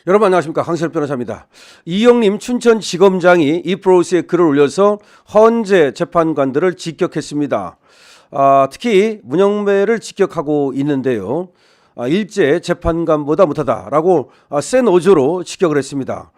여러분 안녕하십니까, 강신업 변호사입니다. 이영림 춘천지검장이 이프로스에 글을 올려서 헌재 재판관들을 직격했습니다. 특히 문영배를 직격하고 있는데요. 일제 재판관보다 못하다라고 센 어조로 직격을 했습니다.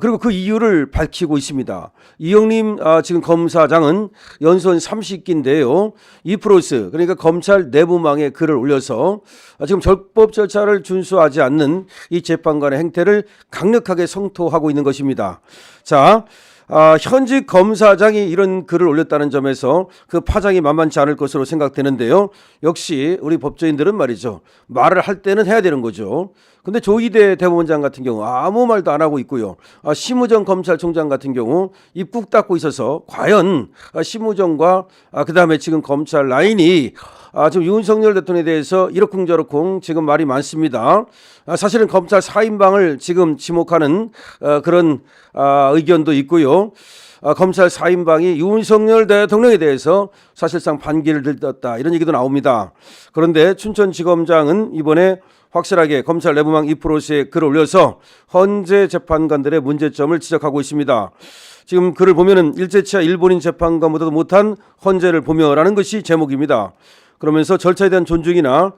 그리고 그 이유를 밝히고 있습니다. 이영림 지금 검사장은 연수원 30기인데요. 이프로스, 그러니까 검찰 내부망에 글을 올려서 지금 적법 절차를 준수하지 않는 이 재판관의 행태를 강력하게 성토하고 있는 것입니다. 자, 현직 검사장이 이런 글을 올렸다는 점에서 그 파장이 만만치 않을 것으로 생각되는데요. 역시 우리 법조인들은 말이죠, 말을 할 때는 해야 되는 거죠. 근데 조희대 대법원장 같은 경우 아무 말도 안 하고 있고요. 심우정 검찰총장 같은 경우 입 꾹 닫고 있어서 과연 심우정과 그다음에 지금 검찰 라인이 지금 윤석열 대통령에 대해서 이러쿵저러쿵 지금 말이 많습니다. 사실은 검찰 4인방을 지금 지목하는 그런 의견도 있고요. 검찰 4인방이 윤석열 대통령에 대해서 사실상 반기를 들떴다, 이런 얘기도 나옵니다. 그런데 춘천지검장은 이번에 확실하게 검찰 내부망 이프로스에 글을 올려서 헌재 재판관들의 문제점을 지적하고 있습니다. 지금 글을 보면은 일제치하 일본인 재판관보다도 못한 헌재를 보며라는 것이 제목입니다. 그러면서 절차에 대한 존중이나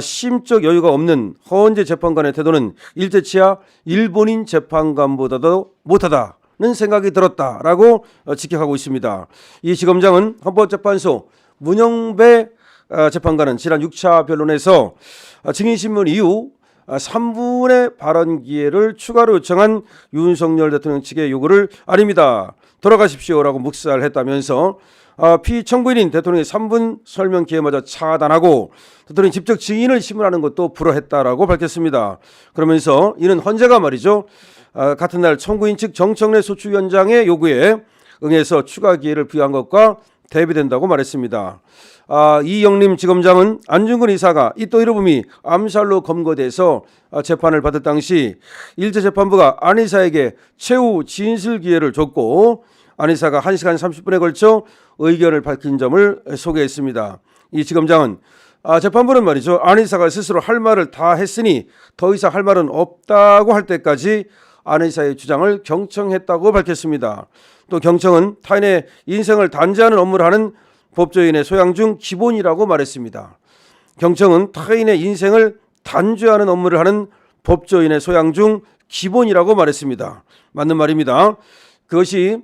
심적 여유가 없는 헌재 재판관의 태도는 일제치하 일본인 재판관보다도 못하다는 생각이 들었다라고 직격하고 있습니다. 이 지검장은 헌법재판소 문영배 재판관은 지난 6차 변론에서 증인신문 이후 3분의 발언 기회를 추가로 요청한 윤석열 대통령 측의 요구를 아닙니다, 돌아가십시오라고 묵살했다면서 피청구인인 대통령의 3분 설명 기회마저 차단하고 대통령이 직접 증인을 신문하는 것도 불허했다라고 밝혔습니다. 그러면서 이는 헌재가 말이죠, 같은 날 청구인 측 정청래 소추위원장의 요구에 응해서 추가 기회를 부여한 것과 대비된다고 말했습니다. 이영림 지검장은 안중근 이사가 이토 히로부미 암살로 검거돼서 재판을 받을 당시 일제재판부가 안 이사에게 최후 진술 기회를 줬고 안 이사가 1시간 30분에 걸쳐 의견을 밝힌 점을 소개했습니다. 이 지검장은 재판부는 말이죠, 안 이사가 스스로 할 말을 다 했으니 더 이상 할 말은 없다고 할 때까지 안 이사의 주장을 경청했다고 밝혔습니다. 또 경청은 타인의 인생을 단죄하는 업무를 하는 법조인의 소양 중 기본이라고 말했습니다. 경청은 타인의 인생을 단죄하는 업무를 하는 법조인의 소양 중 기본이라고 말했습니다. 맞는 말입니다. 그것이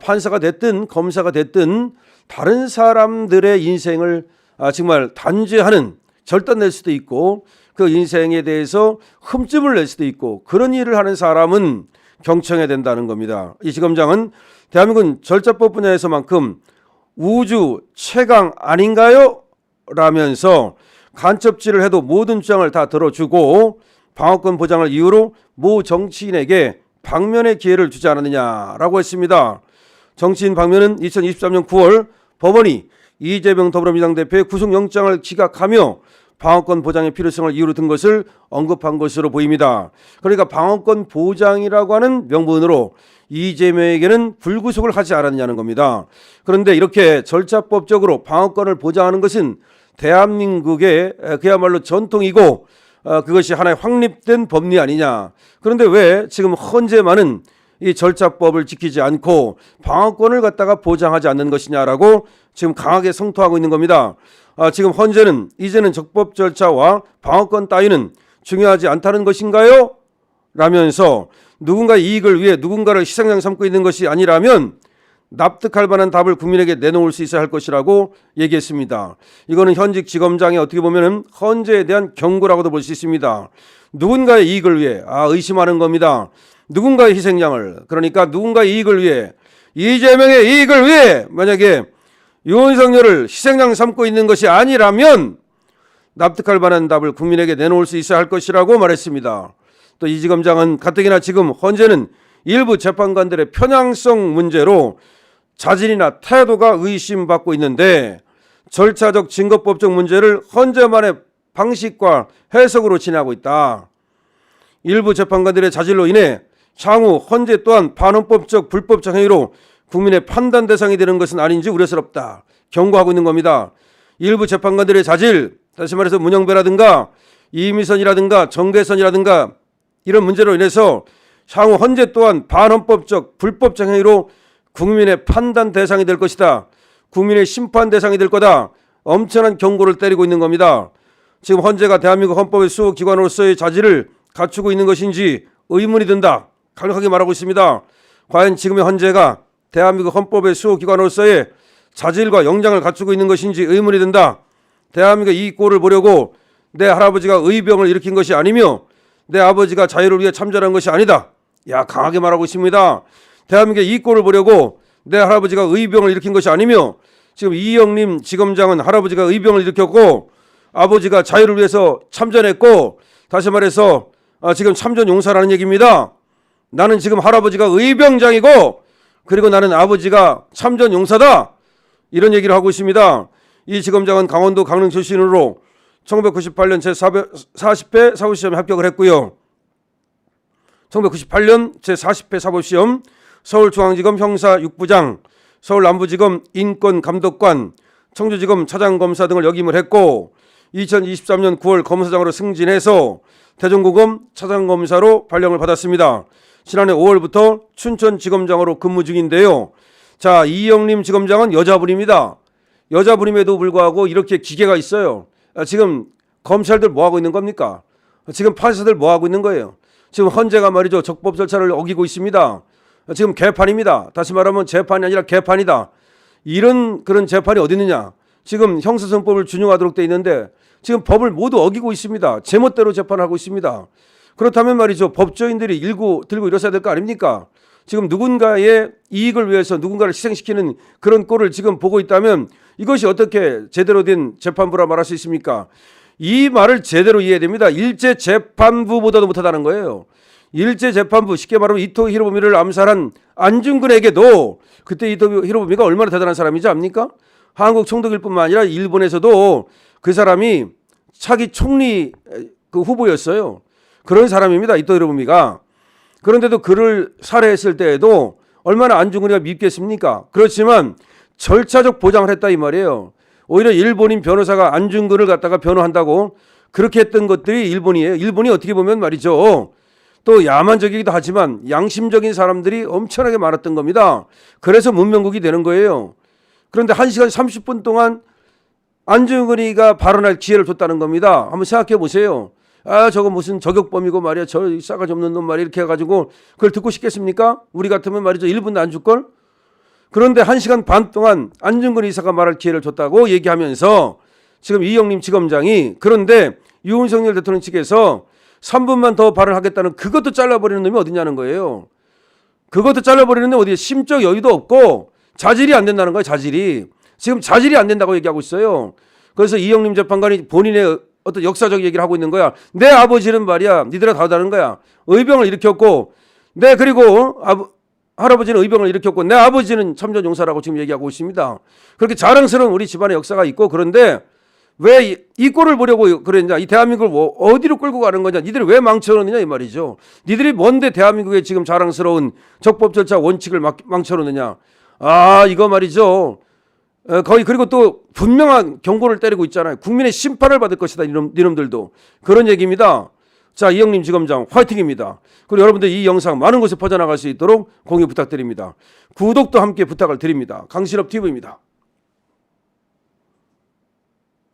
판사가 됐든 검사가 됐든 다른 사람들의 인생을 정말 단죄하는, 절단낼 수도 있고 그 인생에 대해서 흠집을 낼 수도 있고 그런 일을 하는 사람은 경청해야 된다는 겁니다. 이 지검장은 대한민국은 절차법 분야에서만큼 우주 최강 아닌가요? 라면서 간첩질을 해도 모든 주장을 다 들어주고 방어권 보장을 이유로 모 정치인에게 방면의 기회를 주지 않았느냐라고 했습니다. 정치인 방면은 2023년 9월 법원이 이재명 더불어민주당 대표의 구속영장을 기각하며 방어권 보장의 필요성을 이유로 든 것을 언급한 것으로 보입니다. 그러니까 방어권 보장이라고 하는 명분으로 이재명에게는 불구속을 하지 않았느냐는 겁니다. 그런데 이렇게 절차법적으로 방어권을 보장하는 것은 대한민국의 그야말로 전통이고 그것이 하나의 확립된 법리 아니냐. 그런데 왜 지금 헌재만은 이 절차법을 지키지 않고 방어권을 갖다가 보장하지 않는 것이냐라고 지금 강하게 성토하고 있는 겁니다. 지금 헌재는 이제는 적법 절차와 방어권 따위는 중요하지 않다는 것인가요? 라면서 누군가의 이익을 위해 누군가를 희생양 삼고 있는 것이 아니라면 납득할 만한 답을 국민에게 내놓을 수 있어야 할 것이라고 얘기했습니다. 이거는 현직 지검장이 어떻게 보면 헌재에 대한 경고라고도 볼 수 있습니다. 누군가의 이익을 위해 의심하는 겁니다. 누군가의 희생양을, 그러니까 누군가의 이익을 위해, 이재명의 이익을 위해 만약에 윤석열을 희생양 삼고 있는 것이 아니라면 납득할 만한 답을 국민에게 내놓을 수 있어야 할 것이라고 말했습니다. 또 이 지검장은 가뜩이나 지금 헌재는 일부 재판관들의 편향성 문제로 자질이나 태도가 의심받고 있는데 절차적 증거법적 문제를 헌재만의 방식과 해석으로 진행하고 있다. 일부 재판관들의 자질로 인해 향후 헌재 또한 반헌법적 불법적 행위로 국민의 판단 대상이 되는 것은 아닌지 우려스럽다, 경고하고 있는 겁니다. 일부 재판관들의 자질, 다시 말해서 문영배라든가 이미선이라든가 정계선이라든가 이런 문제로 인해서 향후 헌재 또한 반헌법적 불법적 행위로 국민의 판단 대상이 될 것이다. 국민의 심판 대상이 될 거다. 엄청난 경고를 때리고 있는 겁니다. 지금 헌재가 대한민국 헌법의 수호기관으로서의 자질을 갖추고 있는 것인지 의문이 든다. 강력하게 말하고 있습니다. 과연 지금의 헌재가 대한민국 헌법의 수호기관으로서의 자질과 역량을 갖추고 있는 것인지 의문이 든다. 대한민국 이 꼴을 보려고 내 할아버지가 의병을 일으킨 것이 아니며 내 아버지가 자유를 위해 참전한 것이 아니다. 야, 강하게 말하고 있습니다. 대한민국의 이 꼴을 보려고 내 할아버지가 의병을 일으킨 것이 아니며 지금 이영림 지검장은 할아버지가 의병을 일으켰고 아버지가 자유를 위해서 참전했고 다시 말해서 지금 참전 용사라는 얘기입니다. 나는 지금 할아버지가 의병장이고 그리고 나는 아버지가 참전 용사다. 이런 얘기를 하고 있습니다. 이 지검장은 강원도 강릉 출신으로 1998년 제40회 사법시험에 합격을 했고요. 1998년 제40회 사법시험 서울중앙지검 형사 6부장, 서울남부지검 인권감독관, 청주지검 차장검사 등을 역임을 했고 2023년 9월 검사장으로 승진해서 대전고검 차장검사로 발령을 받았습니다. 지난해 5월부터 춘천지검장으로 근무 중인데요. 자, 이영림 지검장은 여자분입니다. 여자분임에도 불구하고 이렇게 기계가 있어요. 지금 검찰들 뭐 하고 있는 겁니까? 지금 판사들 뭐 하고 있는 거예요? 지금 헌재가 말이죠. 적법 절차를 어기고 있습니다. 지금 개판입니다. 다시 말하면 재판이 아니라 개판이다. 이런 그런 재판이 어디 있느냐? 지금 형사소송법을 준용하도록 돼 있는데 지금 법을 모두 어기고 있습니다. 제멋대로 재판하고 있습니다. 그렇다면 말이죠. 법조인들이 들고 일어서야 될 거 아닙니까? 지금 누군가의 이익을 위해서 누군가를 희생시키는 그런 꼴을 지금 보고 있다면 이것이 어떻게 제대로 된 재판부라 말할 수 있습니까? 이 말을 제대로 이해해야 됩니다. 일제재판부보다도 못하다는 거예요. 일제재판부, 쉽게 말하면 이토 히로부미를 암살한 안중근에게도 그때 이토 히로부미가 얼마나 대단한 사람인지 압니까? 한국 총독일 뿐만 아니라 일본에서도 그 사람이 차기 총리 그 후보였어요. 그런 사람입니다. 이토 히로부미가. 그런데도 그를 살해했을 때에도 얼마나 안중근이가 밉겠습니까? 그렇지만 절차적 보장을 했다 이 말이에요. 오히려 일본인 변호사가 안중근을 갖다가 변호한다고 그렇게 했던 것들이 일본이에요. 일본이 어떻게 보면 말이죠. 또 야만적이기도 하지만 양심적인 사람들이 엄청나게 많았던 겁니다. 그래서 문명국이 되는 거예요. 그런데 1시간 30분 동안 안중근이가 발언할 기회를 줬다는 겁니다. 한번 생각해 보세요. 아, 저거 무슨 저격범이고 말이야. 저 싸가지 없는 놈 말이야. 이렇게 해가지고 그걸 듣고 싶겠습니까? 우리 같으면 말이죠. 1분도 안 줄걸? 그런데 1시간 반 동안 안중근 이사가 말할 기회를 줬다고 얘기하면서 지금 이영림 지검장이 그런데 윤석열 대통령 측에서 3분만 더 발언하겠다는 그것도 잘라버리는 놈이 어디냐는 거예요. 그것도 잘라버리는데 어디에 심적 여유도 없고 자질이 안 된다는 거예요. 자질이. 지금 자질이 안 된다고 얘기하고 있어요. 그래서 이영림 재판관이 본인의 어떤 역사적 얘기를 하고 있는 거야. 내 아버지는 말이야. 니들아 다 다른 거야. 의병을 일으켰고 그리고 할아버지는 의병을 일으켰고 내 아버지는 참전 용사라고 지금 얘기하고 있습니다. 그렇게 자랑스러운 우리 집안의 역사가 있고 그런데 왜 이 꼴을 보려고 그랬냐? 이 대한민국을 어디로 끌고 가는 거냐? 니들이 왜 망쳐놓느냐 이 말이죠. 니들이 뭔데 대한민국의 지금 자랑스러운 적법 절차 원칙을 망쳐놓느냐? 아, 이거 말이죠. 거의 그리고 또 분명한 경고를 때리고 있잖아요. 국민의 심판을 받을 것이다. 이놈들도. 그런 얘기입니다. 자, 이영림 지검장 화이팅입니다. 그리고 여러분들 이 영상 많은 곳에 퍼져나갈 수 있도록 공유 부탁드립니다. 구독도 함께 부탁을 드립니다. 강신업 TV입니다.